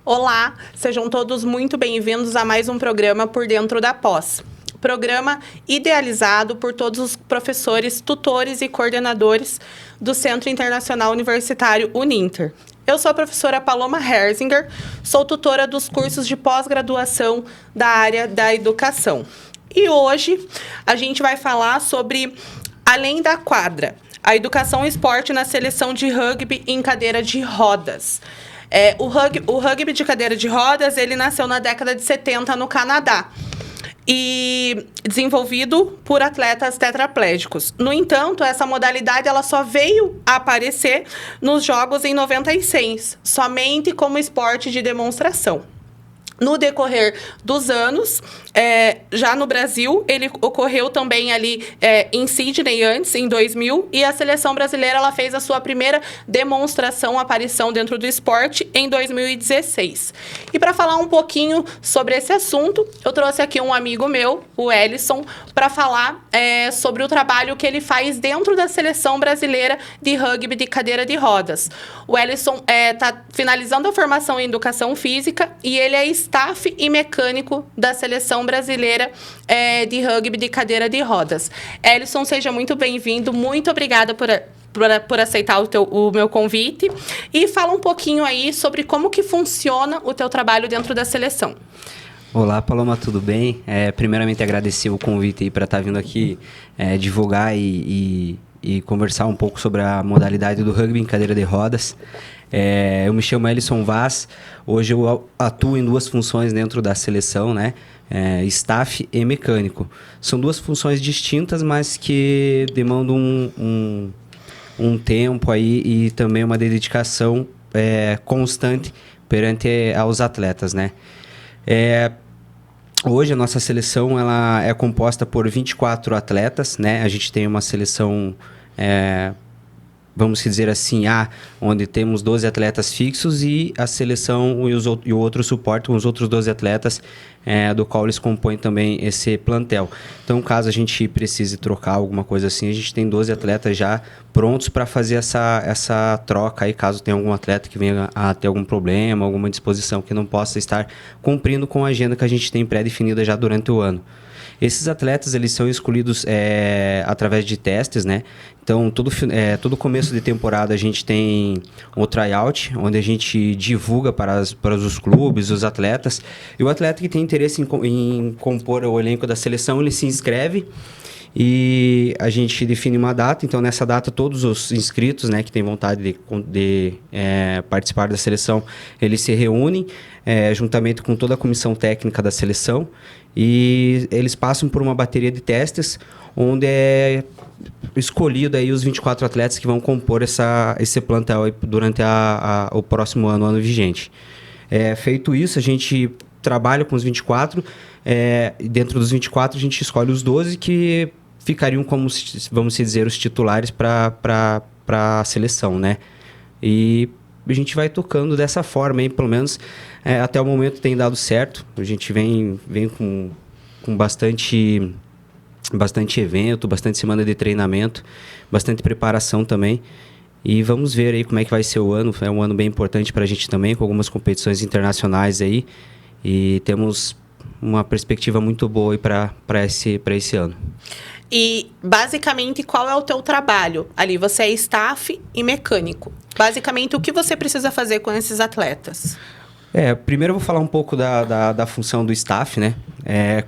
Olá, sejam todos muito bem-vindos a mais um programa Por Dentro da Pós. Programa idealizado por todos os professores, tutores e coordenadores do Centro Internacional Universitário Uninter. Eu sou a professora Paloma Herzinger, sou tutora dos cursos de pós-graduação da área da educação. E hoje a gente vai falar sobre Além da Quadra, a educação e esporte na seleção de rugby em cadeira de rodas. O rugby de cadeira de rodas, ele nasceu na década de 70 no Canadá e desenvolvido por atletas tetraplégicos. No entanto, essa modalidade ela só veio a aparecer nos Jogos em 96, somente como esporte de demonstração. No decorrer dos anos, já no Brasil, ele ocorreu também ali em Sydney antes, em 2000, e a seleção brasileira ela fez a sua primeira demonstração, aparição dentro do esporte em 2016. E para falar um pouquinho sobre esse assunto, eu trouxe aqui um amigo meu, o Ellison, para falar sobre o trabalho que ele faz dentro da seleção brasileira de rugby de cadeira de rodas. O Ellison está finalizando a formação em educação física e ele é staff e mecânico da seleção brasileira de rugby de cadeira de rodas. Ellison, seja muito bem-vindo. Muito obrigada por aceitar o meu convite. E fala um pouquinho aí sobre como que funciona o teu trabalho dentro da seleção. Olá, Paloma, tudo bem? Primeiramente, agradecer o convite para estar vindo aqui divulgar e conversar um pouco sobre a modalidade do rugby em cadeira de rodas. Eu me chamo Ellison Vaz. Hoje eu atuo em duas funções dentro da seleção, né? Staff e mecânico. São duas funções distintas, mas que demandam um tempo aí e também uma dedicação constante perante aos atletas, né? Hoje a nossa seleção ela é composta por 24 atletas, né? A gente tem uma seleção, vamos dizer assim, onde temos 12 atletas fixos e a seleção e o outro suporte com os outros 12 atletas, do qual eles compõem também esse plantel. Então, caso a gente precise trocar alguma coisa assim, a gente tem 12 atletas já prontos para fazer essa troca aí, caso tenha algum atleta que venha a ter algum problema, alguma disposição que não possa estar cumprindo com a agenda que a gente tem pré-definida já durante o ano. Esses atletas, eles são escolhidos através de testes, né? Então, todo começo de temporada a gente tem o tryout, onde a gente divulga para os clubes, os atletas. E o atleta que tem interesse em compor o elenco da seleção, ele se inscreve e a gente define uma data. Então, nessa data, todos os inscritos, né, que têm vontade de participar da seleção, eles se reúnem juntamente com toda a comissão técnica da seleção e eles passam por uma bateria de testes, onde é escolhido aí os 24 atletas que vão compor esse plantel aí durante o próximo ano vigente. Feito isso, a gente trabalha com os 24, dentro dos 24 a gente escolhe os 12 que ficariam como, vamos dizer, os titulares para a seleção, né? E a gente vai tocando dessa forma, hein? Pelo menos até o momento tem dado certo. A gente vem com bastante evento, bastante semana de treinamento, bastante preparação também. E vamos ver aí como é que vai ser o ano. É um ano bem importante para a gente também, com algumas competições internacionais aí. E temos uma perspectiva muito boa aí para esse ano. E, basicamente, qual é o teu trabalho? Ali, você é staff e mecânico. Basicamente, o que você precisa fazer com esses atletas? Primeiro eu vou falar um pouco da função do staff, né?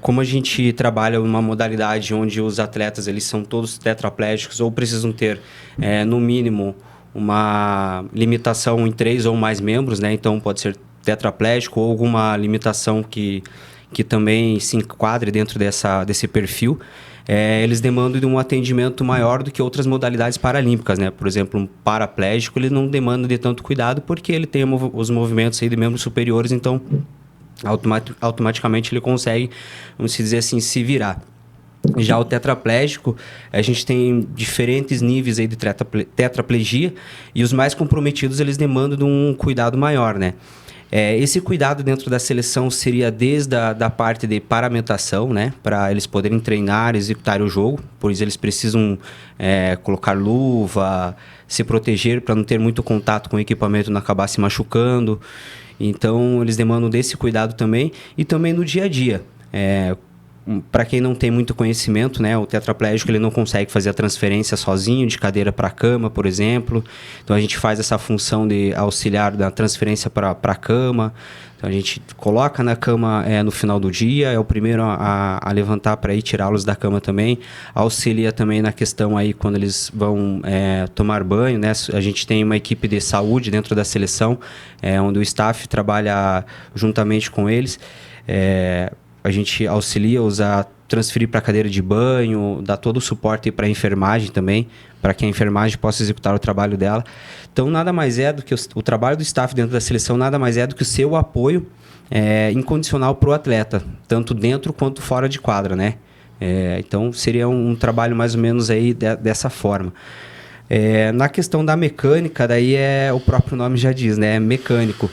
Como a gente trabalha numa modalidade onde os atletas eles são todos tetraplégicos ou precisam ter, no mínimo, uma limitação em 3 ou mais membros, né? Então, pode ser tetraplégico ou alguma limitação que também se enquadre dentro desse perfil. Eles demandam de um atendimento maior do que outras modalidades paralímpicas, né? Por exemplo, um paraplégico, ele não demanda de tanto cuidado porque ele tem os movimentos aí de membros superiores, então automaticamente ele consegue, vamos dizer assim, se virar. Já o tetraplégico, a gente tem diferentes níveis aí de tetraplegia e os mais comprometidos eles demandam de um cuidado maior, né? Esse cuidado dentro da seleção seria desde a parte de paramentação, né? Para eles poderem treinar, executar o jogo. Por isso eles precisam colocar luva, se proteger, para não ter muito contato com o equipamento e não acabar se machucando. Então, eles demandam desse cuidado também. E também no dia a dia. Para quem não tem muito conhecimento, né, o tetraplégico ele não consegue fazer a transferência sozinho de cadeira para cama, por exemplo. Então a gente faz essa função de auxiliar da transferência para a cama. Então a gente coloca na cama no final do dia, é o primeiro a levantar para ir tirá-los da cama também. Auxilia também na questão aí quando eles vão tomar banho, né? A gente tem uma equipe de saúde dentro da seleção, onde o staff trabalha juntamente com eles. A gente auxilia a transferir para a cadeira de banho, dá todo o suporte para a enfermagem também, para que a enfermagem possa executar o trabalho dela. Então, nada mais é do que o trabalho do staff dentro da seleção, nada mais é do que o seu apoio incondicional para o atleta, tanto dentro quanto fora de quadra, né? Então, seria um trabalho mais ou menos aí dessa forma. Na questão da mecânica, daí o próprio nome já diz, né? Mecânico.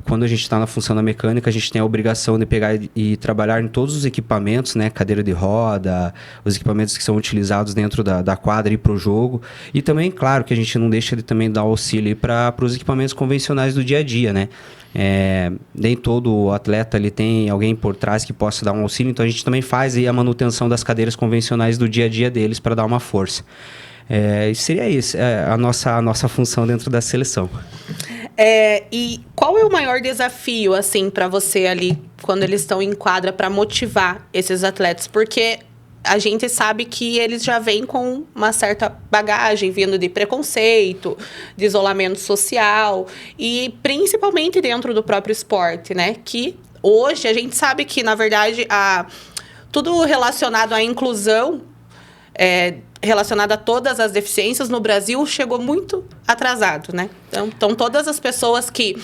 Quando a gente está na função da mecânica, a gente tem a obrigação de pegar e trabalhar em todos os equipamentos, né? Cadeira de roda, os equipamentos que são utilizados dentro da quadra e para o jogo. E também, claro, que a gente não deixa de também dar auxílio para os equipamentos convencionais do dia a dia, né? Nem todo atleta ele tem alguém por trás que possa dar um auxílio, então a gente também faz aí a manutenção das cadeiras convencionais do dia a dia deles para dar uma força. Seria isso, a nossa função dentro da seleção. E qual é o maior desafio, assim, para você ali, quando eles estão em quadra, para motivar esses atletas? Porque a gente sabe que eles já vêm com uma certa bagagem, vindo de preconceito, de isolamento social, e principalmente dentro do próprio esporte, né? Que hoje a gente sabe que, na verdade, tudo relacionado à inclusão, relacionado a todas as deficiências no Brasil, chegou muito atrasado, né? Então todas as pessoas que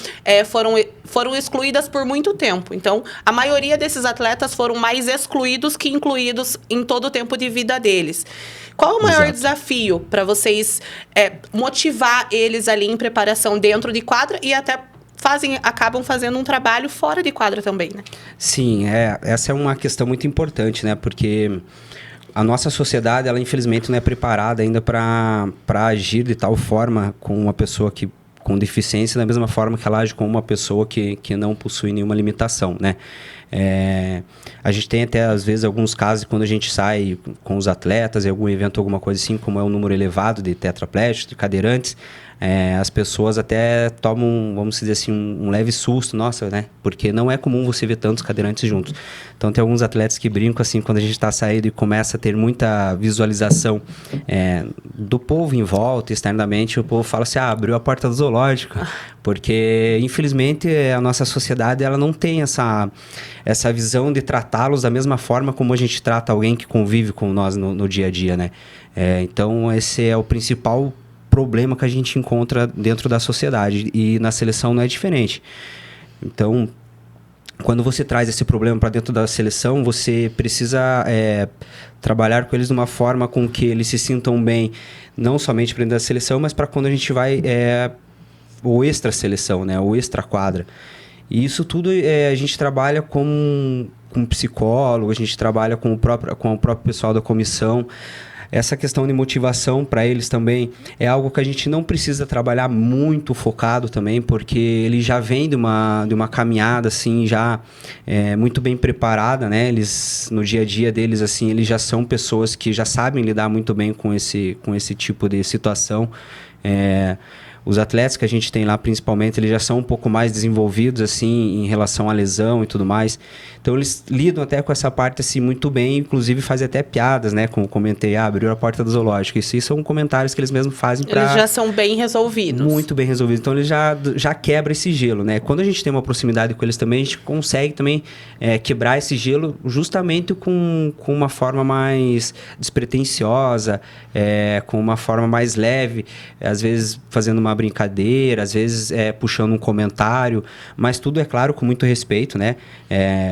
foram excluídas por muito tempo. Então, a maioria desses atletas foram mais excluídos que incluídos em todo o tempo de vida deles. Qual é o maior desafio para vocês motivar eles ali em preparação dentro de quadra e até acabam fazendo um trabalho fora de quadra também, né? Sim, essa é uma questão muito importante, né? Porque a nossa sociedade, ela infelizmente não é preparada ainda para agir de tal forma com uma pessoa com deficiência, da mesma forma que ela age com uma pessoa que não possui nenhuma limitação, né? A gente tem até, às vezes, alguns casos quando a gente sai com os atletas em algum evento, alguma coisa assim, como é um número elevado de tetraplégicos, de cadeirantes, as pessoas até tomam, vamos dizer assim, um leve susto, nossa, né? Porque não é comum você ver tantos cadeirantes juntos. Então, tem alguns atletas que brincam, assim, quando a gente está saindo e começa a ter muita visualização do povo em volta, externamente, o povo fala assim, abriu a porta do zoológico. Porque, infelizmente, a nossa sociedade, ela não tem essa visão de tratá-los da mesma forma como a gente trata alguém que convive com nós no dia a dia, né? Então, esse é o principal problema que a gente encontra dentro da sociedade, e na seleção não é diferente. Então, quando você traz esse problema para dentro da seleção, você precisa trabalhar com eles de uma forma com que eles se sintam bem, não somente para dentro da seleção, mas para quando a gente vai o extra-seleção, né, o extra-quadra. E isso tudo a gente trabalha com psicólogo, a gente trabalha com o próprio pessoal da comissão. Essa questão de motivação para eles também é algo que a gente não precisa trabalhar muito focado também, porque ele já vem de uma caminhada assim, já muito bem preparada, né? Eles, no dia a dia deles, assim, eles já são pessoas que já sabem lidar muito bem com esse tipo de situação. Os atletas que a gente tem lá, principalmente, eles já são um pouco mais desenvolvidos, assim, em relação à lesão e tudo mais. Então, eles lidam até com essa parte, assim, muito bem, inclusive fazem até piadas, né? Como comentei, abriu a porta do zoológico. Isso são comentários que eles mesmos fazem para... Eles já são bem resolvidos. Muito bem resolvidos. Então, eles já quebram esse gelo, né? Quando a gente tem uma proximidade com eles também, a gente consegue também quebrar esse gelo justamente com uma forma mais despretensiosa, com uma forma mais leve, às vezes fazendo uma brincadeira, às vezes puxando um comentário, mas tudo, é claro, com muito respeito, né?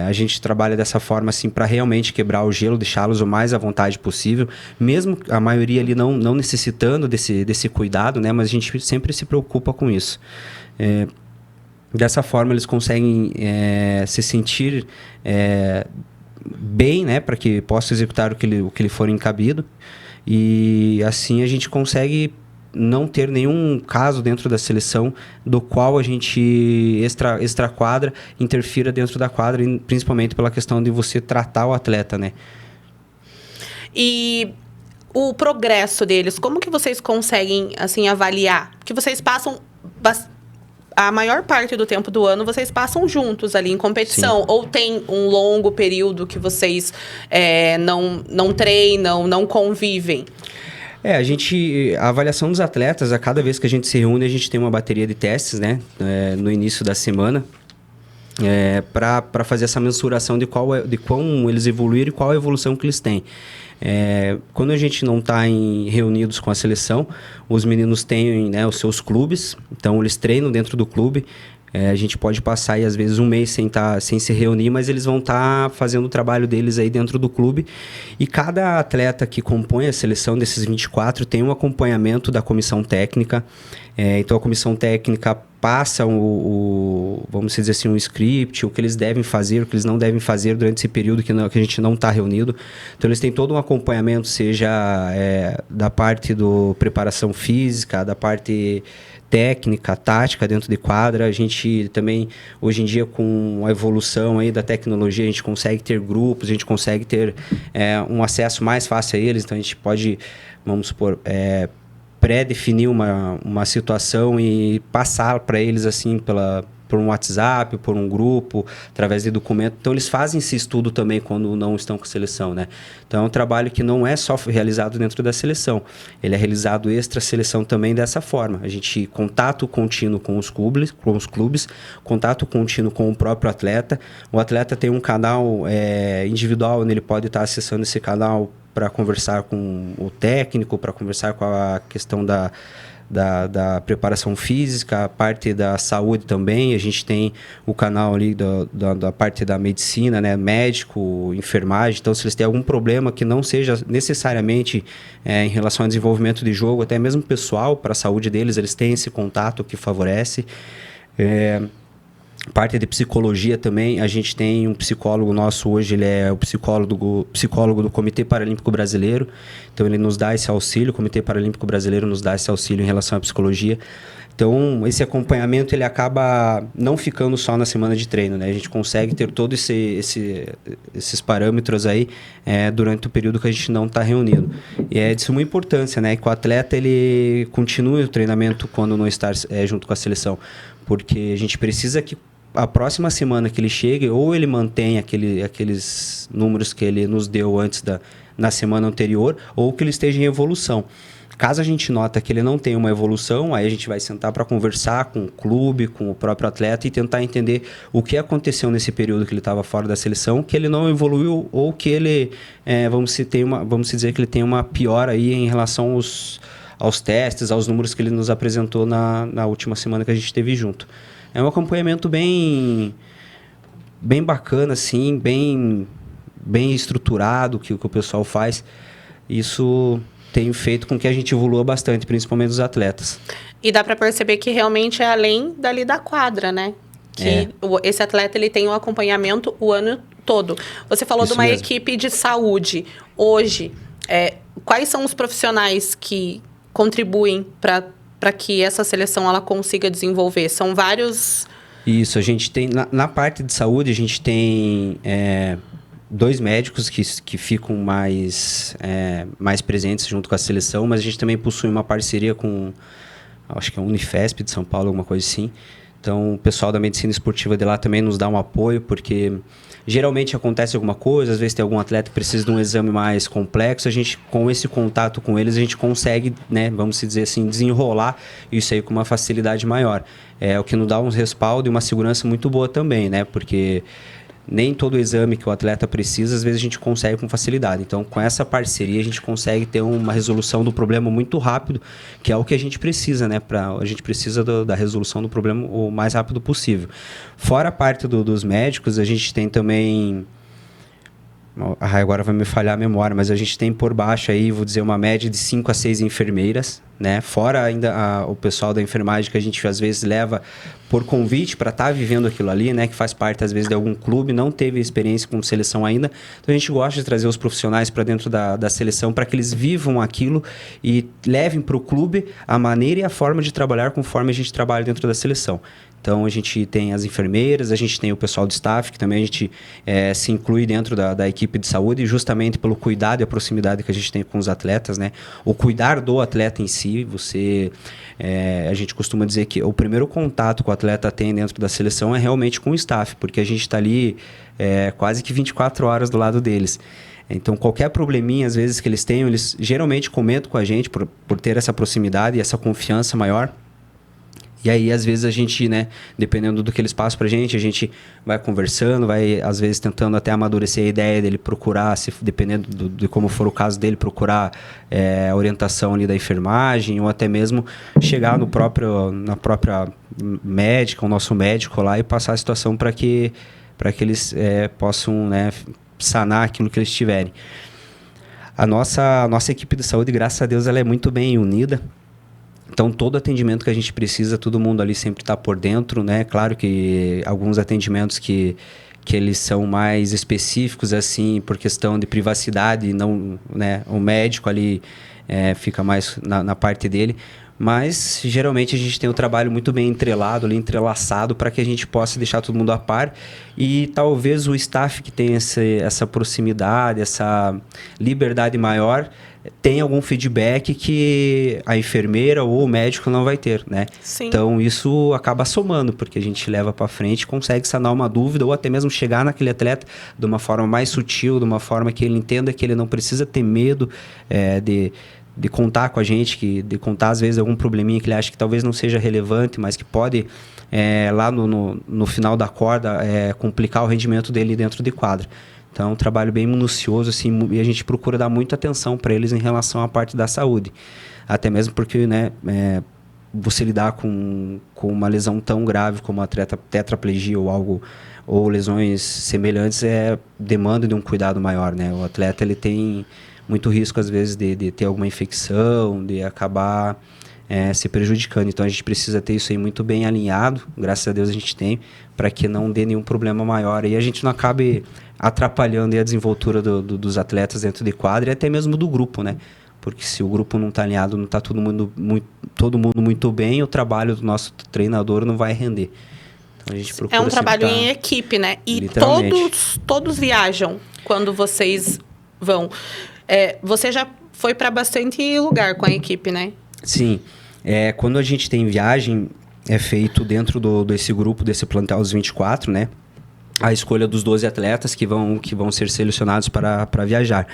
A gente trabalha dessa forma, assim, para realmente quebrar o gelo, deixá-los o mais à vontade possível, mesmo a maioria ali não necessitando desse cuidado, né? Mas a gente sempre se preocupa com isso. Dessa forma, eles conseguem se sentir bem, né? Para que possa executar o que lhe for encabido. e assim a gente consegue não ter nenhum caso dentro da seleção do qual a gente extra quadra interfira dentro da quadra, principalmente pela questão de você tratar o atleta, né? E o progresso deles, como que vocês conseguem, assim, avaliar? Porque vocês passam a maior parte do tempo do ano, vocês passam juntos ali em competição. Sim. Ou tem um longo período que vocês não treinam, não convivem? A avaliação dos atletas, a cada vez que a gente se reúne, a gente tem uma bateria de testes, né? No início da semana. Para fazer essa mensuração de como eles evoluíram e qual a evolução que eles têm. Quando a gente não está reunidos com a seleção, os meninos têm, né, os seus clubes, então eles treinam dentro do clube. A gente pode passar aí, às vezes, um mês sem se reunir, mas eles vão estar fazendo o trabalho deles aí dentro do clube. E cada atleta que compõe a seleção desses 24 tem um acompanhamento da comissão técnica. Então, a comissão técnica passa vamos dizer assim, um script, o que eles devem fazer, o que eles não devem fazer durante esse período que a gente não está reunido. Então, eles têm todo um acompanhamento, seja da parte do preparação física, da parte técnica, tática dentro de quadra. A gente também, hoje em dia, com a evolução aí da tecnologia, a gente consegue ter grupos, a gente consegue ter um acesso mais fácil a eles. Então, a gente pode, vamos supor, pré-definir uma situação e passar para eles assim por um WhatsApp, por um grupo, através de documento. Então, eles fazem esse estudo também quando não estão com a seleção, né? Então, é um trabalho que não é só realizado dentro da seleção. Ele é realizado extra-seleção também dessa forma. A gente contato contínuo com os clubes, contato contínuo com o próprio atleta. O atleta tem um canal individual, onde ele pode estar acessando esse canal para conversar com o técnico, para conversar com a questão da preparação física, a parte da saúde também. A gente tem o canal ali da parte da medicina, né? Médico, enfermagem. Então, se eles têm algum problema que não seja necessariamente em relação ao desenvolvimento de jogo, até mesmo pessoal, para a saúde deles, eles têm esse contato que favorece. Parte de psicologia também, a gente tem um psicólogo nosso hoje, ele é o psicólogo do Comitê Paralímpico Brasileiro, então ele nos dá esse auxílio, o Comitê Paralímpico Brasileiro nos dá esse auxílio em relação à psicologia. Então, esse acompanhamento, ele acaba não ficando só na semana de treino, né? A gente consegue ter todos esses parâmetros aí durante o período que a gente não está reunido. E é de suma importância, né? Que o atleta, ele continue o treinamento quando não está junto com a seleção, porque a gente precisa que a próxima semana que ele chegue, ou ele mantém aqueles números que ele nos deu antes na semana anterior, ou que ele esteja em evolução. Caso a gente nota que ele não tem uma evolução, aí a gente vai sentar para conversar com o clube, com o próprio atleta e tentar entender o que aconteceu nesse período que ele estava fora da seleção, que ele não evoluiu ou que ele, vamos dizer que ele tem uma piora aí em relação aos testes, aos números que ele nos apresentou na última semana que a gente esteve junto. É um acompanhamento bem bacana, assim, bem estruturado que o pessoal faz. Isso tem feito com que a gente evolua bastante, principalmente os atletas. E dá para perceber que realmente é além dali da quadra, né? Que esse atleta ele tem um acompanhamento o ano todo. Você falou de uma equipe de saúde. Hoje, quais são os profissionais que contribuem para que essa seleção ela consiga desenvolver? São vários... Isso, a gente tem... Na parte de saúde, a gente tem 2 médicos que ficam mais presentes junto com a seleção, mas a gente também possui uma parceria com, acho que é a Unifesp de São Paulo, alguma coisa assim. Então, o pessoal da medicina esportiva de lá também nos dá um apoio, porque geralmente acontece alguma coisa, às vezes tem algum atleta que precisa de um exame mais complexo, a gente, com esse contato com eles, a gente consegue, né, vamos dizer assim, desenrolar isso aí com uma facilidade maior. É o que nos dá um respaldo e uma segurança muito boa também, né, porque nem todo exame que o atleta precisa, às vezes a gente consegue com facilidade. Então, com essa parceria, a gente consegue ter uma resolução do problema muito rápido, que é o que a gente precisa, né? A gente precisa da resolução do problema o mais rápido possível. Fora a parte dos médicos, a gente tem também... agora vai me falhar a memória, mas a gente tem por baixo aí, vou dizer, uma média de 5 a 6 enfermeiras, né? Fora ainda o pessoal da enfermagem que a gente às vezes leva por convite para estar vivendo aquilo ali, né? Que faz parte às vezes de algum clube, não teve experiência com seleção ainda. Então a gente gosta de trazer os profissionais para dentro da seleção para que eles vivam aquilo e levem para o clube a maneira e a forma de trabalhar conforme a gente trabalha dentro da seleção. Então, a gente tem as enfermeiras, a gente tem o pessoal do staff, que também a gente se inclui dentro da equipe de saúde, justamente pelo cuidado e a proximidade que a gente tem com os atletas, né? O cuidar do atleta em si, a gente costuma dizer que o primeiro contato que o atleta tem dentro da seleção é realmente com o staff, porque a gente está ali quase que 24 horas do lado deles. Então, qualquer probleminha, às vezes, que eles tenham, eles geralmente comentam com a gente por ter essa proximidade e essa confiança maior. E aí, às vezes, a gente, né, dependendo do que eles passam pra gente, a gente vai conversando, vai, às vezes, tentando até amadurecer a ideia dele procurar, dependendo de como for o caso dele, procurar a orientação ali da enfermagem, ou até mesmo chegar na própria médica, o nosso médico lá, e passar a situação para que eles possam, né, sanar aquilo que eles tiverem. A nossa equipe de saúde, graças a Deus, ela é muito bem unida. Então, todo atendimento que a gente precisa, todo mundo ali sempre está por dentro, né? Claro que alguns atendimentos que eles são mais específicos, assim, por questão de privacidade, não, né? O médico ali fica mais na parte dele. Mas, geralmente, a gente tem um trabalho muito bem entrelaçado, para que a gente possa deixar todo mundo a par. E talvez o staff que tem essa proximidade, essa liberdade maior, tem algum feedback que a enfermeira ou o médico não vai ter, né? Sim. Então, isso acaba somando, porque a gente leva para frente, consegue sanar uma dúvida, ou até mesmo chegar naquele atleta de uma forma mais sutil, de uma forma que ele entenda que ele não precisa ter medo de contar com a gente, de contar, às vezes, algum probleminha que ele acha que talvez não seja relevante, mas que pode, lá no final da corda, complicar o rendimento dele dentro de quadra. Então, é um trabalho bem minucioso, assim, e a gente procura dar muita atenção para eles em relação à parte da saúde. Até mesmo porque, né, você lidar com uma lesão tão grave como a tetraplegia ou lesões semelhantes, demanda de um cuidado maior, né? O atleta, ele tem muito risco, às vezes, de ter alguma infecção, de acabar se prejudicando. Então, a gente precisa ter isso aí muito bem alinhado, graças a Deus a gente tem, para que não dê nenhum problema maior. E a gente não acabe atrapalhando a desenvoltura dos atletas dentro de quadra e até mesmo do grupo, né? Porque se o grupo não está alinhado, não está todo mundo muito bem, o trabalho do nosso treinador não vai render. Então, a gente procura um trabalho em equipe, né? E todos viajam quando vocês vão. Você já foi para bastante lugar com a equipe, né? Sim. Quando a gente tem viagem, é feito dentro desse grupo, desse plantel dos 24, né? A escolha dos 12 atletas que vão ser selecionados para viajar.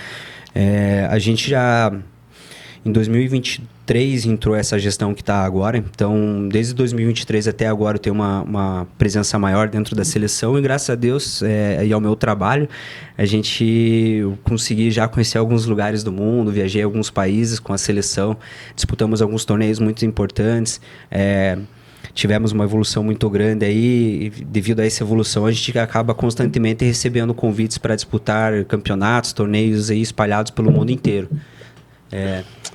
A gente já, em 2023, entrou essa gestão que está agora. Então, desde 2023 até agora, eu tenho uma presença maior dentro da seleção. E, graças a Deus, e ao meu trabalho, eu consegui já conhecer alguns lugares do mundo. Viajei a alguns países com a seleção. Disputamos alguns torneios muito importantes. Tivemos uma evolução muito grande aí, e devido a essa evolução a gente acaba constantemente recebendo convites para disputar campeonatos, torneios aí espalhados pelo mundo inteiro.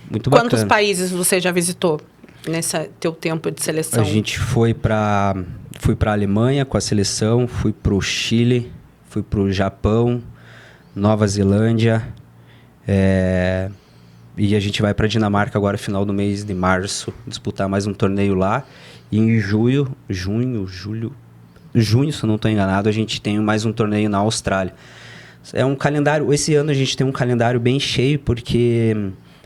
Muito bacana. Quantos países você já visitou nesse teu tempo de seleção? A gente fui para a Alemanha com a seleção, fui para o Chile, fui para o Japão, Nova Zelândia, e a gente vai para a Dinamarca agora, final do mês de março, disputar mais um torneio lá. E em junho, se eu não estou enganado, a gente tem mais um torneio na Austrália. É um calendário, esse ano a gente tem um calendário bem cheio, porque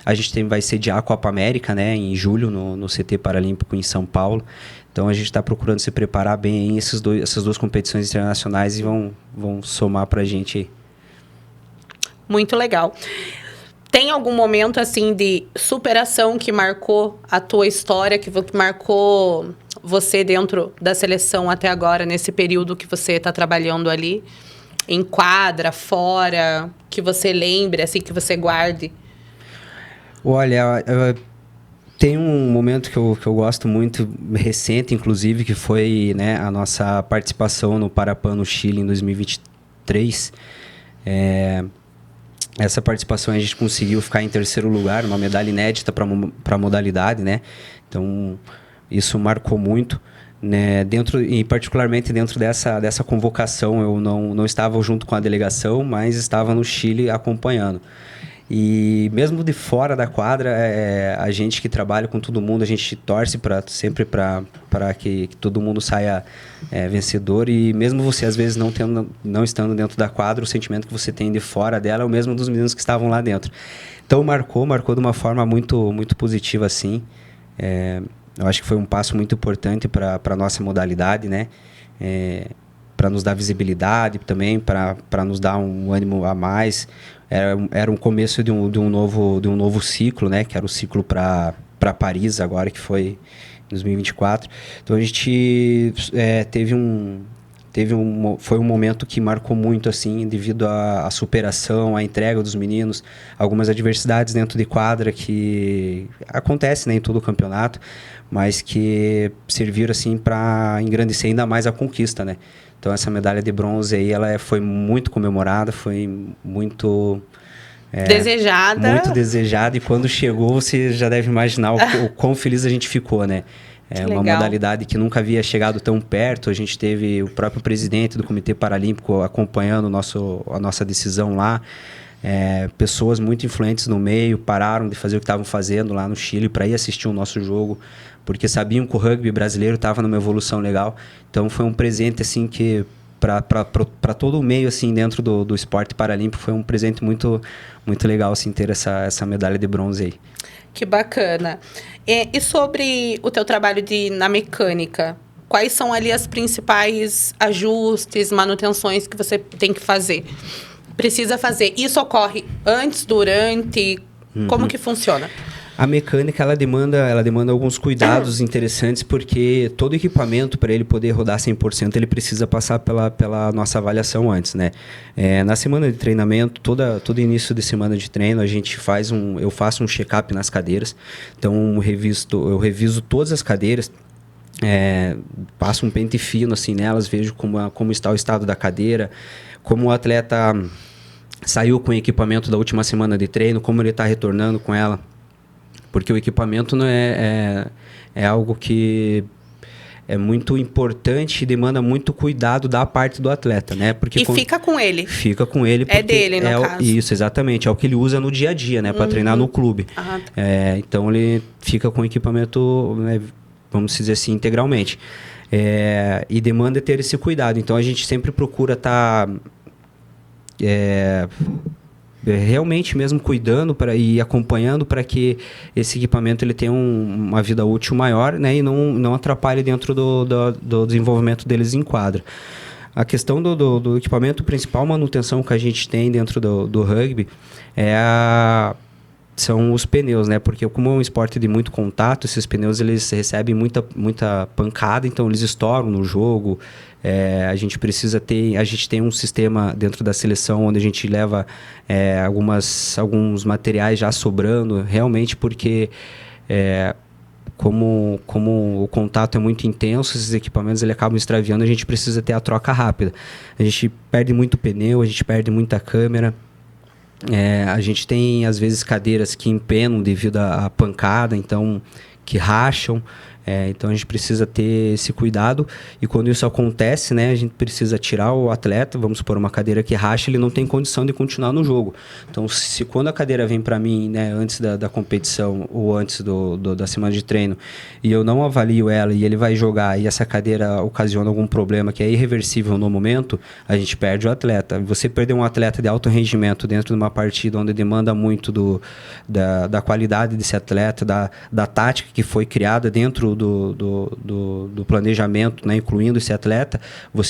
a gente vai sediar a Copa América, né, em julho, no CT Paralímpico em São Paulo. Então a gente está procurando se preparar bem em essas duas competições internacionais e vão somar para a gente aí. Muito legal. Tem algum momento, assim, de superação que marcou a tua história, que marcou você dentro da seleção até agora, nesse período que você está trabalhando ali? Em quadra, fora, que você lembre, assim, que você guarde? Olha, tem um momento que eu gosto muito, recente, inclusive, que foi, né, a nossa participação no Parapan, no Chile, em 2023. Essa participação a gente conseguiu ficar em terceiro lugar, uma medalha inédita para a modalidade, né? Então, isso marcou muito, né? E particularmente dentro dessa convocação, eu não estava junto com a delegação, mas estava no Chile acompanhando. E mesmo de fora da quadra, a gente que trabalha com todo mundo, a gente torce sempre para que todo mundo saia vencedor. E mesmo você, às vezes, não estando dentro da quadra, o sentimento que você tem de fora dela é o mesmo dos meninos que estavam lá dentro. Então, marcou de uma forma muito, muito positiva, assim. Eu acho que foi um passo muito importante para a nossa modalidade, né? Para nos dar visibilidade também, para nos dar um ânimo a mais. Era um começo de um novo ciclo, né? Que era o ciclo para Paris agora, que foi em 2024. Então a gente foi um momento que marcou muito, assim, devido à superação, à entrega dos meninos, algumas adversidades dentro de quadra que acontecem, né, em todo o campeonato, mas que serviram, assim, para engrandecer ainda mais a conquista, né? Então essa medalha de bronze aí, ela foi muito comemorada, foi muito... desejada. Muito desejada, e quando chegou, você já deve imaginar o quão feliz a gente ficou, né? É uma modalidade que nunca havia chegado tão perto. A gente teve o próprio presidente do Comitê Paralímpico acompanhando a nossa decisão lá. Pessoas muito influentes no meio pararam de fazer o que estavam fazendo lá no Chile para ir assistir o nosso jogo, porque sabiam que o rugby brasileiro estava numa evolução legal. Então foi um presente, assim, que para todo o meio, assim, dentro do esporte paralímpico, foi um presente muito, muito legal, assim, ter essa medalha de bronze aí. Que bacana. E sobre o teu trabalho na mecânica, quais são ali as principais ajustes, manutenções que você tem que fazer? Precisa fazer. Isso ocorre antes, durante? Como que funciona? A mecânica, ela demanda alguns cuidados interessantes, porque todo equipamento, para ele poder rodar 100%, ele precisa passar pela nossa avaliação antes, né? Na semana de treinamento, todo início de semana de treino, eu faço um check-up nas cadeiras. Então, eu reviso todas as cadeiras, passo um pente fino, assim, nelas, vejo como está o estado da cadeira, como o atleta saiu com o equipamento da última semana de treino, como ele está retornando com ela. Porque o equipamento não é algo que é muito importante e demanda muito cuidado da parte do atleta, né? Porque fica com ele. Fica com ele. É dele, no caso. Isso, exatamente. É o que ele usa no dia a dia, né? Para treinar no clube. Então, ele fica com o equipamento, né, vamos dizer assim, integralmente. E demanda ter esse cuidado. Então, a gente sempre procura estar... realmente mesmo cuidando e acompanhando para que esse equipamento ele tenha uma vida útil maior, né, e não atrapalhe dentro do desenvolvimento deles em quadra. A questão do equipamento, principal manutenção que a gente tem dentro do rugby são os pneus, né? Porque como é um esporte de muito contato, esses pneus eles recebem muita pancada, então eles estouram no jogo. A gente tem um sistema dentro da seleção onde a gente leva alguns materiais já sobrando, realmente porque como o contato é muito intenso, esses equipamentos ele acabam extraviando, a gente precisa ter a troca rápida. A gente perde muito pneu, a gente perde muita câmera. A gente tem, às vezes, cadeiras que empenam devido à pancada, então, que racham. Então, a gente precisa ter esse cuidado. E quando isso acontece, né, a gente precisa tirar o atleta, vamos supor, uma cadeira que racha, ele não tem condição de continuar no jogo. Então, quando a cadeira vem para mim, né, antes da competição ou antes da semana de treino, e eu não avalio ela e ele vai jogar e essa cadeira ocasiona algum problema que é irreversível no momento, a gente perde o atleta. Você perder um atleta de alto rendimento dentro de uma partida onde demanda muito da qualidade desse atleta, da tática que foi criada dentro do planejamento, né, incluindo esse atleta,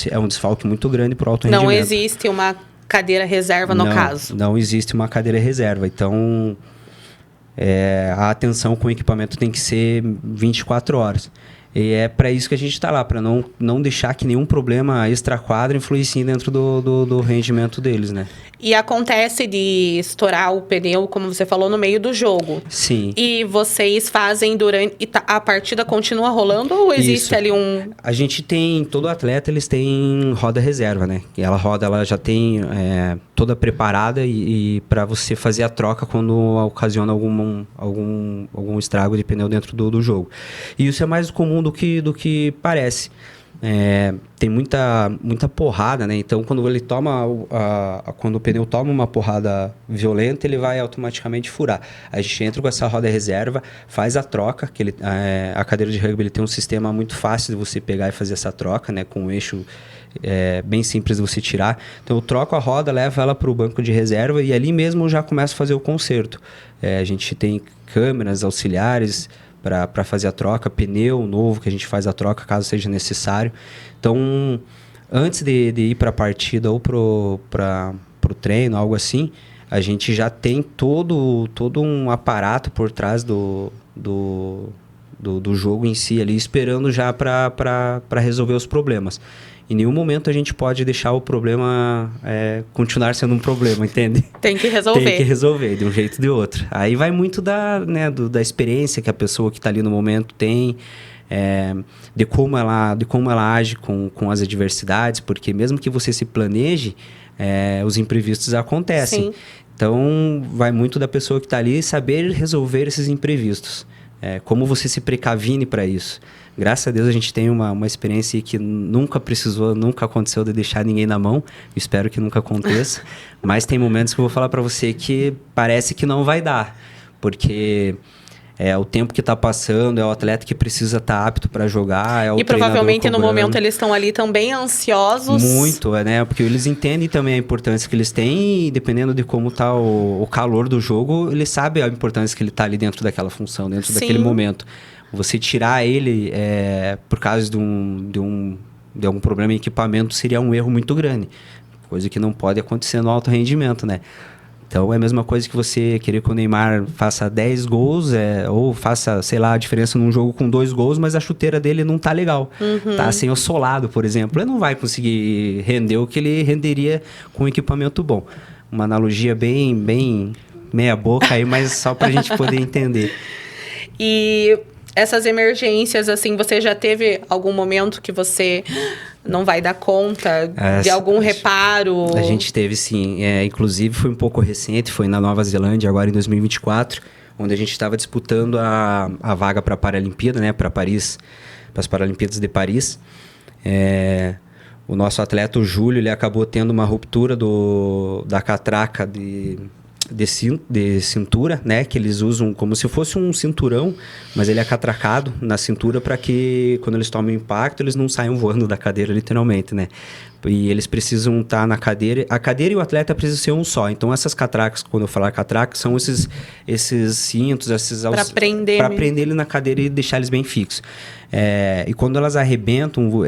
é um desfalque muito grande para o alto rendimento. Não existe uma cadeira reserva no caso? Não existe uma cadeira reserva. Então, a atenção com o equipamento tem que ser 24 horas. E é para isso que a gente está lá, para não deixar que nenhum problema extra-quadra influencie dentro do rendimento deles, né? E acontece de estourar o pneu, como você falou, no meio do jogo. Sim. E vocês fazem durante... a partida continua rolando ou existe Isso. ali um... A gente tem... Todo atleta, eles têm roda reserva, né? E ela já tem toda preparada e para você fazer a troca quando ocasiona algum estrago de pneu dentro do jogo. E isso é mais comum do que parece. Tem muita porrada, né? Então, quando ele toma quando o pneu toma uma porrada violenta, ele vai automaticamente furar. A gente entra com essa roda reserva, faz a troca, que a cadeira de rugby ele tem um sistema muito fácil de você pegar e fazer essa troca, né? Com um eixo bem simples de você tirar. Então, eu troco a roda, levo ela para o banco de reserva e ali mesmo eu já começo a fazer o conserto. A gente tem câmeras auxiliares para fazer a troca, pneu novo que a gente faz a troca caso seja necessário. Então, antes de ir para a partida ou para o treino, algo assim, a gente já tem todo um aparato por trás do jogo em si ali, esperando já para resolver os problemas. Em nenhum momento a gente pode deixar o problema continuar sendo um problema, entende? Tem que resolver. Tem que resolver, de um jeito ou de outro. Aí vai muito da experiência que a pessoa que está ali no momento tem, de como ela age com as adversidades, porque mesmo que você se planeje, os imprevistos acontecem. Sim. Então, vai muito da pessoa que está ali saber resolver esses imprevistos. Como você se precavine para isso. Graças a Deus a gente tem uma experiência que nunca aconteceu de deixar ninguém na mão. Espero que nunca aconteça. Mas tem momentos que eu vou falar para você que parece que não vai dar. Porque o tempo que está passando, é o atleta que precisa estar apto para jogar, é o E provavelmente treinador no cobrando. momento eles estão ali também ansiosos. Muito, né? Porque eles entendem também a importância que eles têm e dependendo de como está o calor do jogo, ele sabe a importância que ele está ali dentro daquela função, dentro Sim. daquele momento. Você tirar ele por causa de algum problema em equipamento seria um erro muito grande. Coisa que não pode acontecer no alto rendimento, né? Então, é a mesma coisa que você querer que o Neymar faça 10 gols, ou faça, sei lá, a diferença num jogo com 2 gols, mas a chuteira dele não tá legal. Tá sem o solado, por exemplo. Ele não vai conseguir render o que ele renderia com um equipamento bom. Uma analogia bem meia boca aí, mas só pra gente poder entender. E essas emergências, assim, você já teve algum momento que você não vai dar conta de algum reparo? A gente teve, sim. Inclusive, foi um pouco recente, foi na Nova Zelândia, agora em 2024, onde a gente estava disputando a vaga para a Paralimpíada, né? Para as Paralimpíadas de Paris. O nosso atleta, o Júlio, ele acabou tendo uma ruptura da catraca de cintura, né? Que eles usam como se fosse um cinturão, mas ele é catracado na cintura para que quando eles tomam impacto, eles não saiam voando da cadeira, literalmente, né? E eles precisam estar na cadeira. A cadeira e o atleta precisam ser um só. Então, essas catracas, quando eu falar catraca, são esses cintos, para prender ele na cadeira e deixar eles bem fixos. E quando elas arrebentam,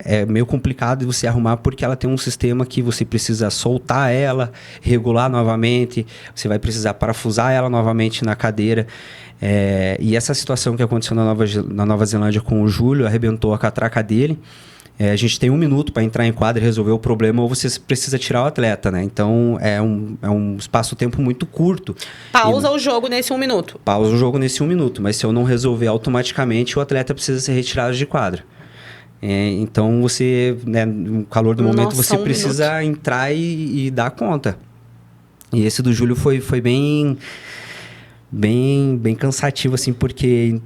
é meio complicado de você arrumar porque ela tem um sistema que você precisa soltar ela, regular novamente, você vai precisar parafusar ela novamente na cadeira. E essa situação que aconteceu na Nova Zelândia com o Júlio, arrebentou a catraca dele. A gente tem 1 minuto para entrar em quadra e resolver o problema ou você precisa tirar o atleta, né? Então, é um espaço-tempo muito curto. Pausa o jogo nesse 1 minuto. Pausa o jogo nesse 1 minuto, mas se eu não resolver automaticamente, o atleta precisa ser retirado de quadra. Então, você, né, no calor do momento, você precisa entrar e dar conta. E esse do Júlio foi bem cansativo, assim, porque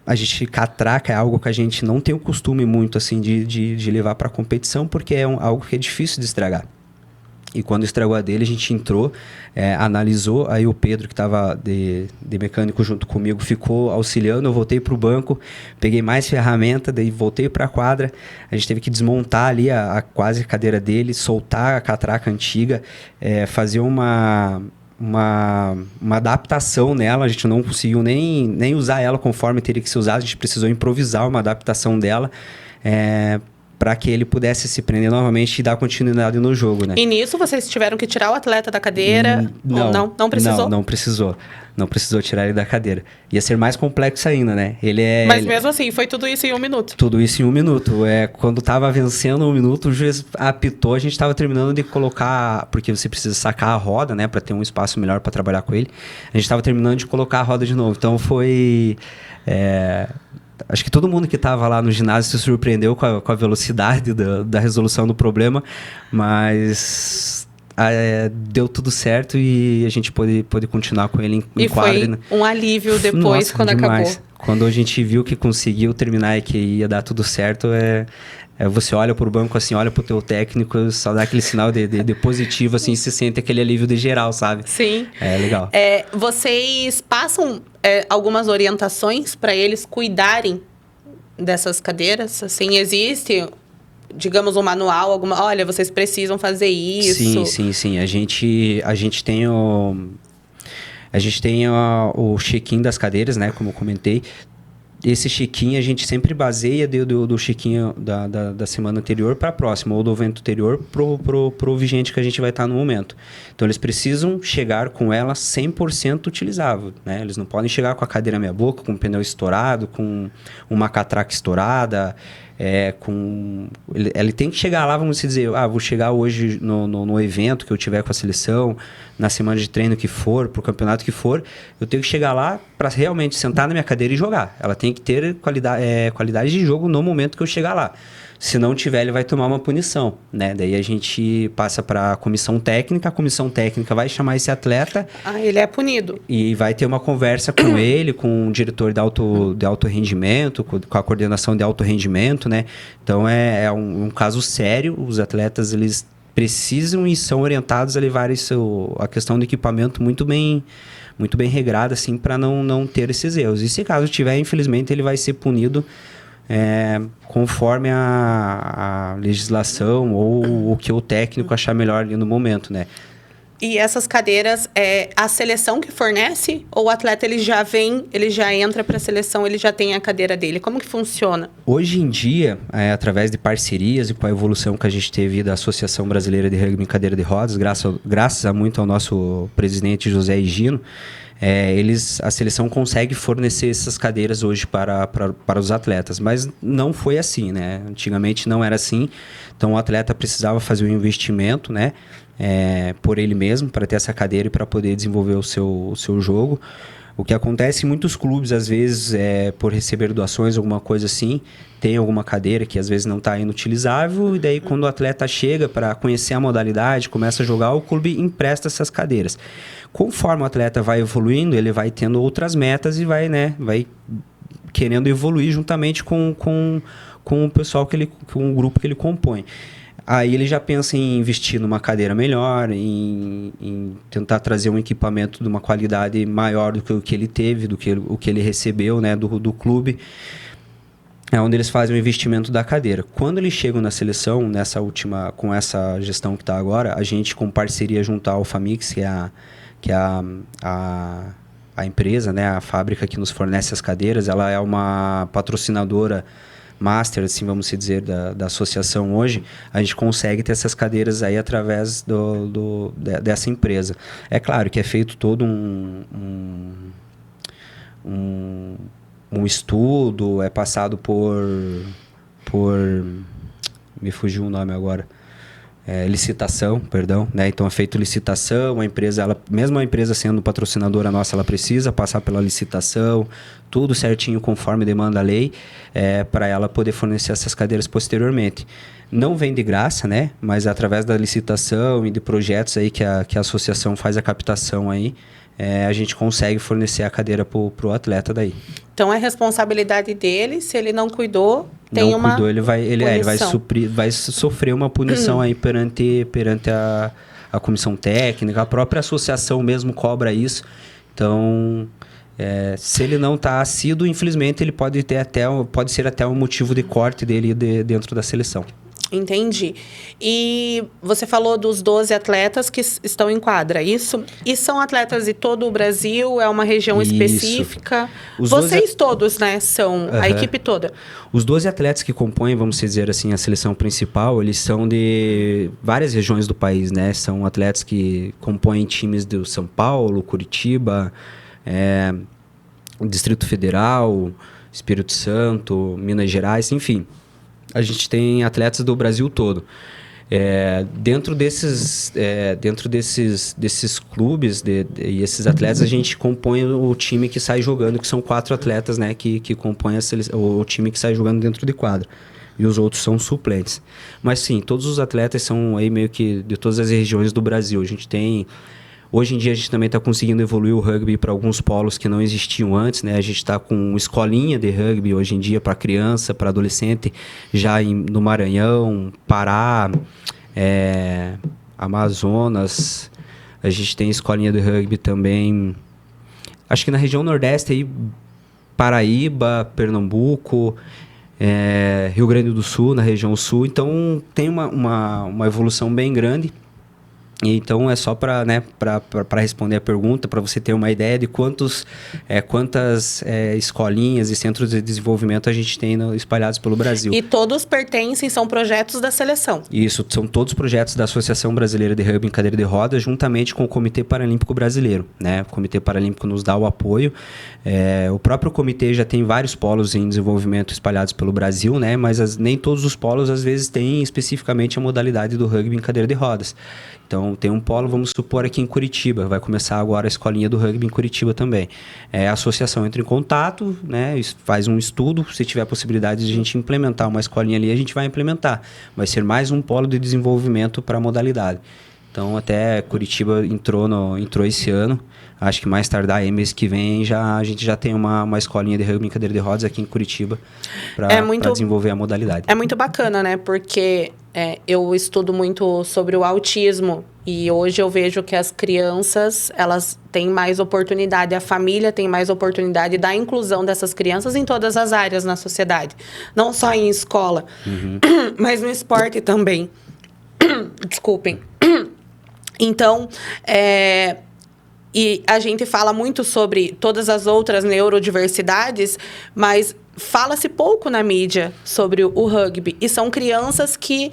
a gente catraca é algo que a gente não tem o costume muito, assim, de levar para competição, porque é algo que é difícil de estragar. E quando estragou a dele, a gente entrou, analisou, aí o Pedro, que estava de mecânico junto comigo, ficou auxiliando, eu voltei para o banco, peguei mais ferramenta, daí voltei para a quadra, a gente teve que desmontar ali quase a cadeira dele, soltar a catraca antiga, fazer uma adaptação nela, a gente não conseguiu nem usar ela conforme teria que ser usada, a gente precisou improvisar uma adaptação dela, para que ele pudesse se prender novamente e dar continuidade no jogo, né? E nisso vocês tiveram que tirar o atleta da cadeira? Ou não? Não precisou? Não precisou. Não precisou tirar ele da cadeira. Ia ser mais complexo ainda, né? Mas mesmo assim, foi tudo isso em 1 minuto? Tudo isso em 1 minuto. Quando tava vencendo 1 minuto, o juiz apitou, a gente tava terminando de colocar... Porque você precisa sacar a roda, né? Para ter um espaço melhor para trabalhar com ele. A gente tava terminando de colocar a roda de novo. Então foi... Acho que todo mundo que estava lá no ginásio se surpreendeu com a velocidade da resolução do problema, mas deu tudo certo e a gente pôde continuar com ele em quadra. E foi um alívio depois. Nossa, quando demais. Acabou. Quando a gente viu que conseguiu terminar e que ia dar tudo certo, você olha pro banco assim, olha pro teu técnico, só dá aquele sinal de positivo, assim, se sente aquele alívio de geral, sabe? Sim. É legal. Vocês passam algumas orientações para eles cuidarem dessas cadeiras? Assim, existe, digamos, um manual, olha, vocês precisam fazer isso? Sim. A gente tem o check-in das cadeiras, né? Como eu comentei. Esse check-in a gente sempre baseia do check-in da semana anterior para a próxima, ou do evento anterior pro vigente que a gente vai estar no momento. Então, eles precisam chegar com ela 100% utilizável, né? Eles não podem chegar com a cadeira meia boca, com o pneu estourado, com uma catraca estourada, ele tem que chegar lá, vamos dizer, vou chegar hoje no evento que eu tiver com a seleção, na semana de treino que for, pro campeonato que for, eu tenho que chegar lá para realmente sentar na minha cadeira e jogar. Ela tem que ter qualidade de jogo no momento que eu chegar lá. Se não tiver, ele vai tomar uma punição, né? Daí a gente passa para a comissão técnica vai chamar esse atleta. Ele é punido. E vai ter uma conversa com ele, com o diretor de alto rendimento, com a coordenação de alto rendimento, né? Então é um caso sério. Os atletas, eles precisam e são orientados a levar a questão do equipamento muito bem regrada, assim, para não ter esses erros. E se caso tiver, infelizmente, ele vai ser punido conforme a legislação ou o que o técnico achar melhor ali no momento, né? E essas cadeiras, a seleção que fornece? Ou o atleta ele já entra para a seleção, ele já tem a cadeira dele? Como que funciona? Hoje em dia, através de parcerias e com a evolução que a gente teve da Associação Brasileira de Rugby em Cadeira de Rodas, graças a muito ao nosso presidente José Higino, a seleção consegue fornecer essas cadeiras hoje para os atletas, mas não foi assim, né? Antigamente não era assim, então o atleta precisava fazer um investimento, né? Por ele mesmo, para ter essa cadeira e para poder desenvolver o seu jogo. O que acontece em muitos clubes, às vezes, por receber doações, alguma coisa assim, tem alguma cadeira que às vezes não está inutilizável, e daí quando o atleta chega para conhecer a modalidade, começa a jogar, o clube empresta essas cadeiras. Conforme o atleta vai evoluindo, ele vai tendo outras metas e vai querendo evoluir juntamente com o pessoal, com o grupo que ele compõe. Aí ele já pensa em investir numa cadeira melhor, em tentar trazer um equipamento de uma qualidade maior do que o que ele teve, do que o que ele recebeu, né, do clube. É onde eles fazem o investimento da cadeira. Quando eles chegam na seleção, com essa gestão que está agora, a gente, com parceria junto à Alfamix, que é a empresa, né, a fábrica que nos fornece as cadeiras, ela é uma patrocinadora master, assim, vamos dizer, da associação hoje. A gente consegue ter essas cadeiras aí através dessa empresa. É claro que é feito todo um estudo, é passado por me fugiu o nome agora, licitação, perdão, né? Então é feito licitação, a empresa, mesmo a empresa sendo patrocinadora nossa, ela precisa passar pela licitação, tudo certinho conforme demanda a lei, para ela poder fornecer essas cadeiras posteriormente. Não vem de graça, né? Mas através da licitação e de projetos aí que a associação faz a captação aí, a gente consegue fornecer a cadeira pro atleta daí. Então é responsabilidade dele, se ele não cuidou, tem uma cuidou, ele vai sofrer uma punição aí perante a comissão técnica, a própria associação mesmo cobra isso. Então, se ele não está assíduo, infelizmente ele pode ser até um motivo de corte dele dentro da seleção. Entendi. E você falou dos 12 atletas que estão em quadra, isso? E são atletas de todo o Brasil? É uma região Isso. específica? Os Vocês todos, né? São a equipe toda. Os 12 atletas que compõem, vamos dizer assim, a seleção principal, eles são de várias regiões do país, né? São atletas que compõem times do São Paulo, Curitiba, Distrito Federal, Espírito Santo, Minas Gerais, enfim. A gente tem atletas do Brasil todo. Dentro desses clubes e esses atletas, a gente compõe o time que sai jogando, que são 4 atletas, né, que compõem o time que sai jogando dentro de quadra. E os outros são suplentes. Mas sim, todos os atletas são aí meio que de todas as regiões do Brasil. A gente tem... Hoje em dia a gente também está conseguindo evoluir o rugby para alguns polos que não existiam antes, né? A gente está com escolinha de rugby hoje em dia para criança, para adolescente, já no Maranhão, Pará, Amazonas. A gente tem escolinha de rugby também, acho que na região Nordeste, aí, Paraíba, Pernambuco, Rio Grande do Sul, na região Sul. Então tem uma evolução bem grande. Então é só para responder a pergunta, para você ter uma ideia de quantas escolinhas e centros de desenvolvimento a gente tem espalhados pelo Brasil. E todos pertencem, são projetos da seleção. Isso, são todos projetos da Associação Brasileira de Rugby em Cadeira de Rodas, juntamente com o Comitê Paralímpico Brasileiro, né? O Comitê Paralímpico nos dá o apoio. O próprio comitê já tem vários polos em desenvolvimento espalhados pelo Brasil, né? Mas nem todos os polos, às vezes, têm especificamente a modalidade do rugby em cadeira de rodas. Então, tem um polo, vamos supor, aqui em Curitiba. Vai começar agora a escolinha do rugby em Curitiba também. A associação entra em contato, né, faz um estudo. Se tiver a possibilidade de a gente implementar uma escolinha ali, a gente vai implementar. Vai ser mais um polo de desenvolvimento para a modalidade. Então, até Curitiba entrou esse ano. Acho que mais tardar aí, mês que vem, a gente já tem uma escolinha de rugby em cadeira de rodas aqui em Curitiba para desenvolver a modalidade. É muito bacana, né? Porque eu estudo muito sobre o autismo e hoje eu vejo que as crianças, elas têm mais oportunidade, a família tem mais oportunidade da inclusão dessas crianças em todas as áreas na sociedade. Não só em escola, mas no esporte também. Desculpem. Então, e a gente fala muito sobre todas as outras neurodiversidades, mas fala-se pouco na mídia sobre o rugby. E são crianças que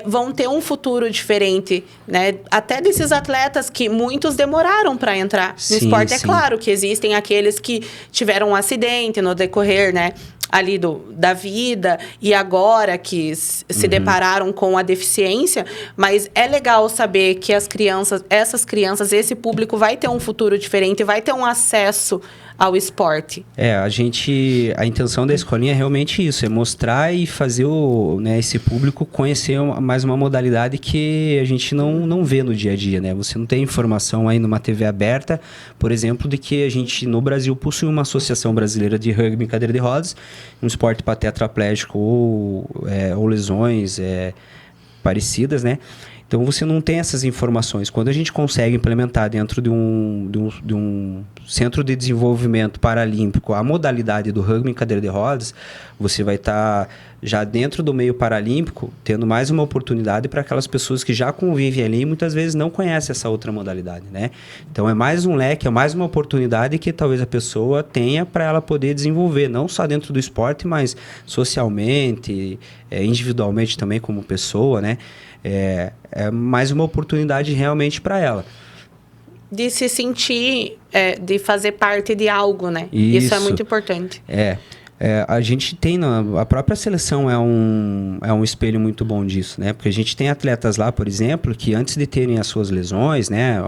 vão ter um futuro diferente, né? Até desses atletas que muitos demoraram para entrar no esporte. Sim. É claro que existem aqueles que tiveram um acidente no decorrer, né? Ali da vida e agora que se depararam com a deficiência, mas é legal saber que essas crianças, esse público vai ter um futuro diferente, vai ter um acesso ao esporte. A intenção da escolinha é realmente isso, é mostrar e fazer esse público conhecer mais uma modalidade que a gente não vê no dia a dia, né? Você não tem informação aí numa TV aberta, por exemplo, de que a gente no Brasil possui uma associação brasileira de rugby em cadeira de rodas, um esporte para tetraplégico ou lesões parecidas, né? Então, você não tem essas informações. Quando a gente consegue implementar dentro de um centro de desenvolvimento paralímpico a modalidade do rugby em cadeira de rodas, você vai estar já dentro do meio paralímpico tendo mais uma oportunidade para aquelas pessoas que já convivem ali e muitas vezes não conhecem essa outra modalidade, né? Então, é mais um leque, é mais uma oportunidade que talvez a pessoa tenha para ela poder desenvolver, não só dentro do esporte, mas socialmente, individualmente também como pessoa, né? É mais uma oportunidade realmente para ela. De se sentir, de fazer parte de algo, né? Isso é muito importante. A gente tem, a própria seleção é um espelho muito bom disso, né? Porque a gente tem atletas lá, por exemplo, que antes de terem as suas lesões, né?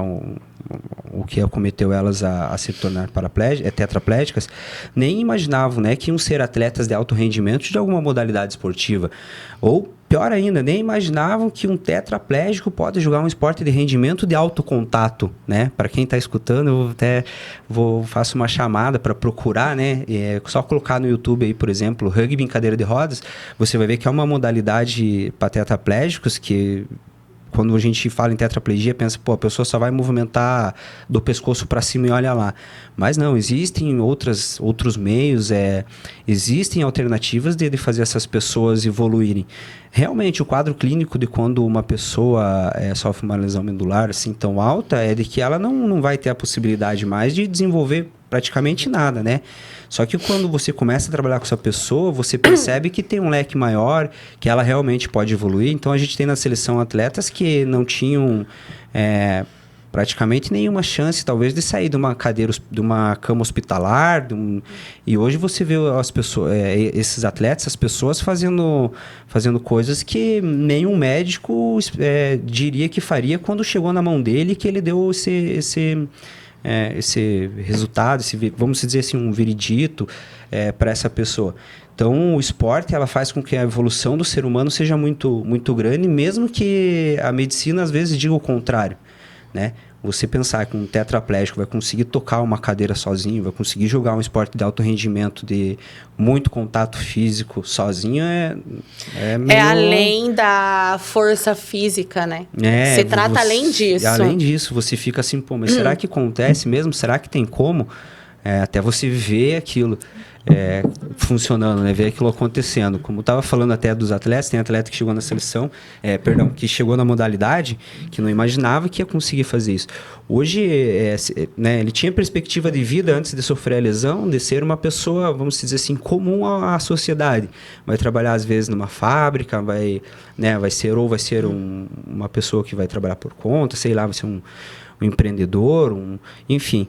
O que acometeu elas a se tornar tetraplégicas, nem imaginavam, né, que iam ser atletas de alto rendimento de alguma modalidade esportiva. Ou, pior ainda, nem imaginavam que um tetraplégico pode jogar um esporte de rendimento de alto contato, né? Para quem está escutando, eu faço uma chamada para procurar, né? Só colocar no YouTube aí, por exemplo, rugby em cadeira de rodas, você vai ver que é uma modalidade para tetraplégicos que quando a gente fala em tetraplegia, pensa, pô, a pessoa só vai movimentar do pescoço para cima e olha lá. Mas não, existem outros meios, existem alternativas de fazer essas pessoas evoluírem. Realmente, o quadro clínico de quando uma pessoa sofre uma lesão medular assim tão alta é de que ela não vai ter a possibilidade mais de desenvolver praticamente nada, né? Só que quando você começa a trabalhar com essa pessoa, você percebe que tem um leque maior, que ela realmente pode evoluir. Então, a gente tem na seleção atletas que não tinham praticamente nenhuma chance, talvez, de sair de uma cadeira, de uma cama hospitalar. E hoje você vê as pessoas, esses atletas, as pessoas fazendo coisas que nenhum médico diria que faria quando chegou na mão dele, que ele deu esse resultado, vamos dizer assim, um veredito para essa pessoa. Então, o esporte ela faz com que a evolução do ser humano seja muito, muito grande, mesmo que a medicina às vezes diga o contrário, né? Você pensar que um tetraplégico vai conseguir tocar uma cadeira sozinho, vai conseguir jogar um esporte de alto rendimento, de muito contato físico sozinho, meio... além da força física, né? Se trata além disso. Além disso, você fica assim, pô, mas será que acontece mesmo? Será que tem como? Até você ver aquilo funcionando, né? Ver aquilo acontecendo. Como eu estava falando até dos atletas, tem atleta que chegou na seleção, que chegou na modalidade, que não imaginava que ia conseguir fazer isso. Hoje, ele tinha perspectiva de vida antes de sofrer a lesão, de ser uma pessoa, vamos dizer assim, comum à sociedade. Vai trabalhar, às vezes, numa fábrica, vai ser uma pessoa que vai trabalhar por conta, sei lá, vai ser um empreendedor, enfim...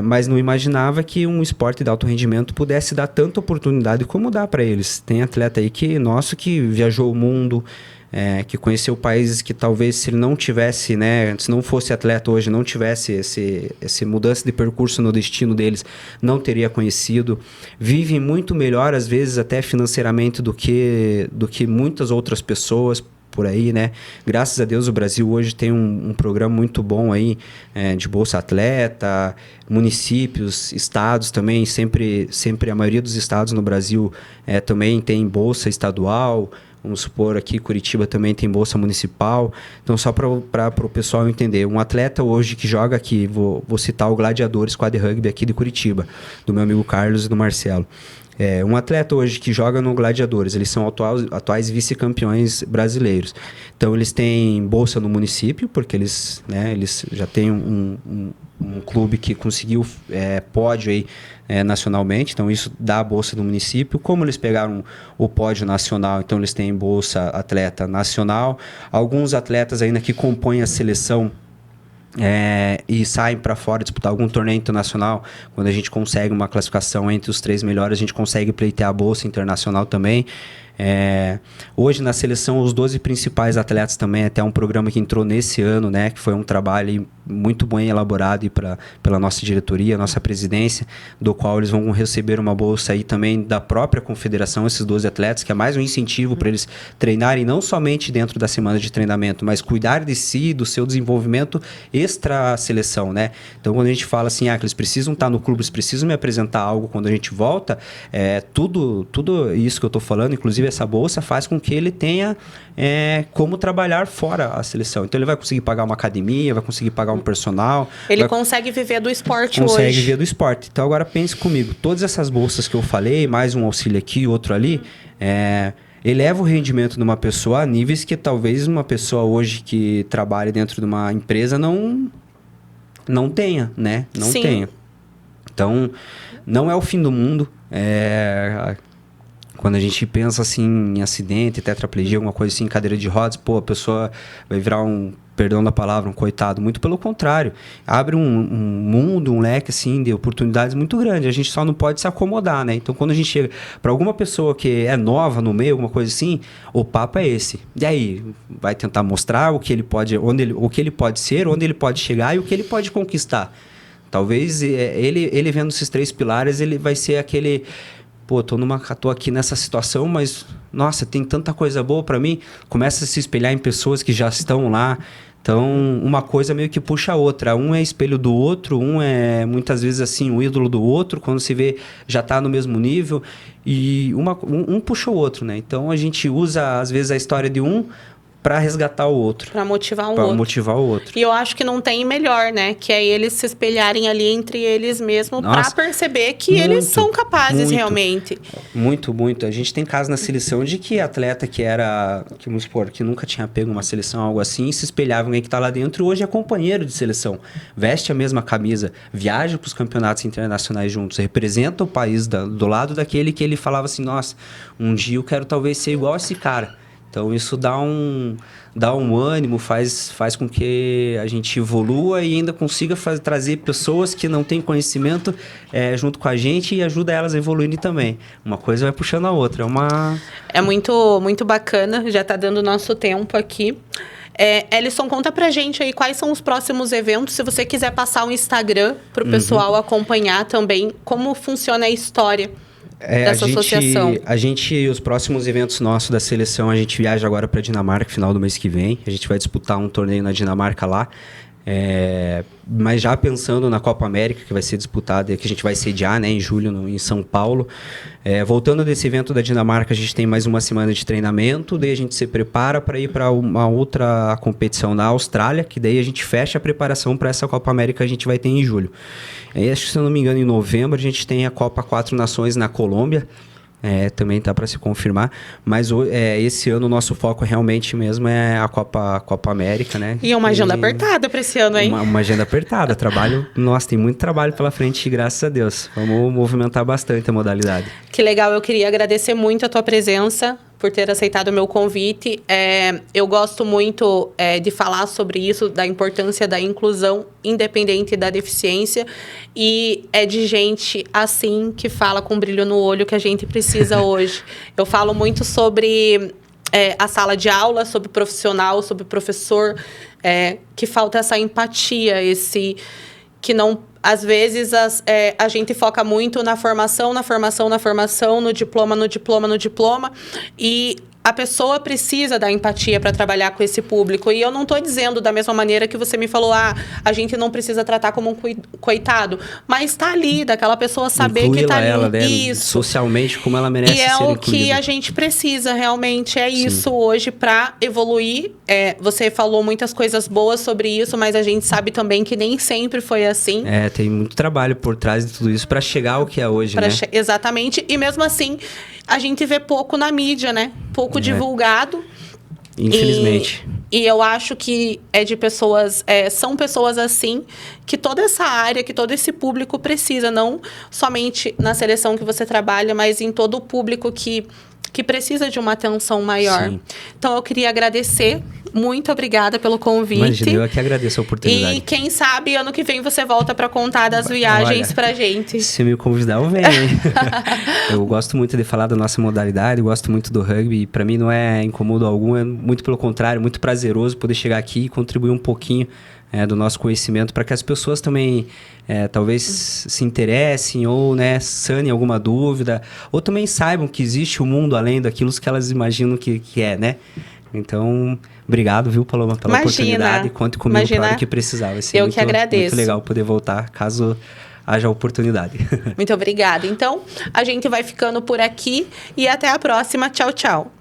mas não imaginava que um esporte de alto rendimento pudesse dar tanta oportunidade como dá para eles. Tem atleta aí que viajou o mundo, que conheceu países que talvez se ele não tivesse, né, se não fosse atleta hoje, não tivesse esse mudança de percurso no destino deles, não teria conhecido. Vivem muito melhor, às vezes, até financeiramente do que muitas outras pessoas por aí, né? Graças a Deus o Brasil hoje tem um programa muito bom aí de Bolsa Atleta, municípios, estados também, sempre a maioria dos estados no Brasil também tem bolsa estadual. Vamos supor aqui, Curitiba também tem bolsa municipal. Então, só para o pessoal entender, um atleta hoje que joga aqui, vou citar o Gladiadores Squad Rugby aqui de Curitiba, do meu amigo Carlos e do Marcelo. Um atleta hoje que joga no Gladiadores, eles são atuais vice-campeões brasileiros. Então, eles têm bolsa no município, porque eles já têm um clube que conseguiu pódio aí, nacionalmente. Então, isso dá a bolsa do município. Como eles pegaram o pódio nacional, então eles têm bolsa atleta nacional. Alguns atletas ainda que compõem a seleção e saem para fora disputar algum torneio internacional. Quando a gente consegue uma classificação entre os 3 melhores, a gente consegue pleitear a bolsa internacional também. Hoje na seleção os 12 principais atletas também, até um programa que entrou nesse ano, né, que foi um trabalho muito bem elaborado pela nossa diretoria, nossa presidência, do qual eles vão receber uma bolsa aí também da própria confederação, esses 12 atletas, que é mais um incentivo para eles treinarem não somente dentro da semana de treinamento, mas cuidar de si, do seu desenvolvimento extra seleção, né? Então quando a gente fala assim, que eles precisam estar no clube, eles precisam me apresentar algo quando a gente volta, tudo isso que eu estou falando, inclusive essa bolsa faz com que ele tenha como trabalhar fora a seleção. Então ele vai conseguir pagar uma academia, vai conseguir pagar um personal. Ele consegue viver do esporte hoje. Consegue viver do esporte. Então agora pense comigo, todas essas bolsas que eu falei, mais um auxílio aqui, outro ali, eleva o rendimento de uma pessoa a níveis que talvez uma pessoa hoje que trabalhe dentro de uma empresa não tenha, né? Não tenha. Então, não é o fim do mundo. Quando a gente pensa assim em acidente, tetraplegia, alguma coisa assim, cadeira de rodas, a pessoa vai virar perdão da palavra, um coitado. Muito pelo contrário. Abre um mundo, um leque assim, de oportunidades muito grande. A gente só não pode se acomodar, né? Então, quando a gente chega para alguma pessoa que é nova no meio, alguma coisa assim, o papo é esse. E aí, vai tentar mostrar o que ele pode ser, onde ele pode chegar e o que ele pode conquistar. Talvez ele vendo esses 3 pilares, ele vai ser aquele... tô aqui nessa situação, mas, nossa, tem tanta coisa boa para mim. Começa a se espelhar em pessoas que já estão lá. Então, uma coisa meio que puxa a outra. Um é espelho do outro, um é, muitas vezes, assim, o ídolo do outro. Quando se vê, já está no mesmo nível. E um puxa o outro, né? Então, a gente usa, às vezes, a história de um para resgatar o outro. Para motivar Para outro. motivar o outro. E eu acho que não tem melhor, né? Que é eles se espelharem ali entre eles mesmos para perceber que eles são capazes realmente. Muito, muito. A gente tem casos na seleção de que atleta que vamos supor, que nunca tinha pego uma seleção, algo assim, se espelhava em alguém que tá lá dentro e hoje é companheiro de seleção. Veste a mesma camisa, viaja para os campeonatos internacionais juntos, representa o país do lado daquele que ele falava assim, nossa, um dia eu quero talvez ser igual a esse cara. Então, isso dá um ânimo, faz com que a gente evolua e ainda consiga trazer pessoas que não têm conhecimento junto com a gente e ajuda elas a evoluírem também. Uma coisa vai puxando a outra. É muito, muito bacana, já está dando nosso tempo aqui. Ellison, conta pra gente aí quais são os próximos eventos. Se você quiser passar o Instagram para o pessoal acompanhar também como funciona a história dessa associação. Os próximos eventos nossos da seleção, a gente viaja agora para Dinamarca, final do mês que vem. A gente vai disputar um torneio na Dinamarca lá. Mas já pensando na Copa América, que vai ser disputada, que a gente vai sediar, né, em julho em São Paulo. Voltando desse evento da Dinamarca, a gente tem mais uma semana de treinamento, daí a gente se prepara para ir para uma outra competição na Austrália, que daí a gente fecha a preparação para essa Copa América que a gente vai ter em julho. Acho que, se eu não me engano, em novembro a gente tem a Copa Quatro Nações na Colômbia. Também tá para se confirmar, mas esse ano o nosso foco realmente mesmo é a Copa América, né? E uma agenda apertada para esse ano, hein? Uma agenda apertada, tem muito trabalho pela frente, graças a Deus. Vamos movimentar bastante a modalidade. Que legal, eu queria agradecer muito a tua presença, por ter aceitado o meu convite. Eu gosto muito de falar sobre isso, da importância da inclusão, independente da deficiência. E é de gente assim, que fala com brilho no olho, que a gente precisa hoje. Eu falo muito sobre a sala de aula, sobre o profissional, sobre o professor, que falta essa empatia, que não... Às vezes, a gente foca muito na formação, no diploma. E a pessoa precisa da empatia para trabalhar com esse público. E eu não estou dizendo da mesma maneira que você me falou, a gente não precisa tratar como um coitado. Mas está ali, daquela pessoa saber incluí que está ali. Ela, né? Isso. Socialmente, como ela merece ser incluída. E é o que a gente precisa, realmente. Sim. Isso hoje para evoluir. Você falou muitas coisas boas sobre isso, mas a gente sabe também que nem sempre foi assim. Tem muito trabalho por trás de tudo isso para chegar ao que é hoje, né? Exatamente. E mesmo assim, a gente vê pouco na mídia, né? Pouco divulgado. Infelizmente. E eu acho que são pessoas assim, que toda essa área, que todo esse público precisa, não somente na seleção que você trabalha, mas em todo o público que precisa de uma atenção maior. Sim. Então, eu queria agradecer. Muito obrigada pelo convite. Imagina, eu que agradeço a oportunidade. E quem sabe, ano que vem, você volta para contar das viagens pra gente. Se me convidar, eu venho, hein? Eu gosto muito de falar da nossa modalidade, gosto muito do rugby. E para mim não é incômodo algum, é muito pelo contrário, muito prazeroso poder chegar aqui e contribuir um pouquinho do nosso conhecimento para que as pessoas também talvez se interessem ou sanem alguma dúvida, ou também saibam que existe um mundo além daquilo que elas imaginam que é, né? Então, obrigado, viu, Paloma, pela oportunidade. Conte comigo para a hora que precisar. Vai ser eu que agradeço. Muito legal poder voltar, caso haja oportunidade. Muito obrigada. Então, a gente vai ficando por aqui e até a próxima. Tchau, tchau.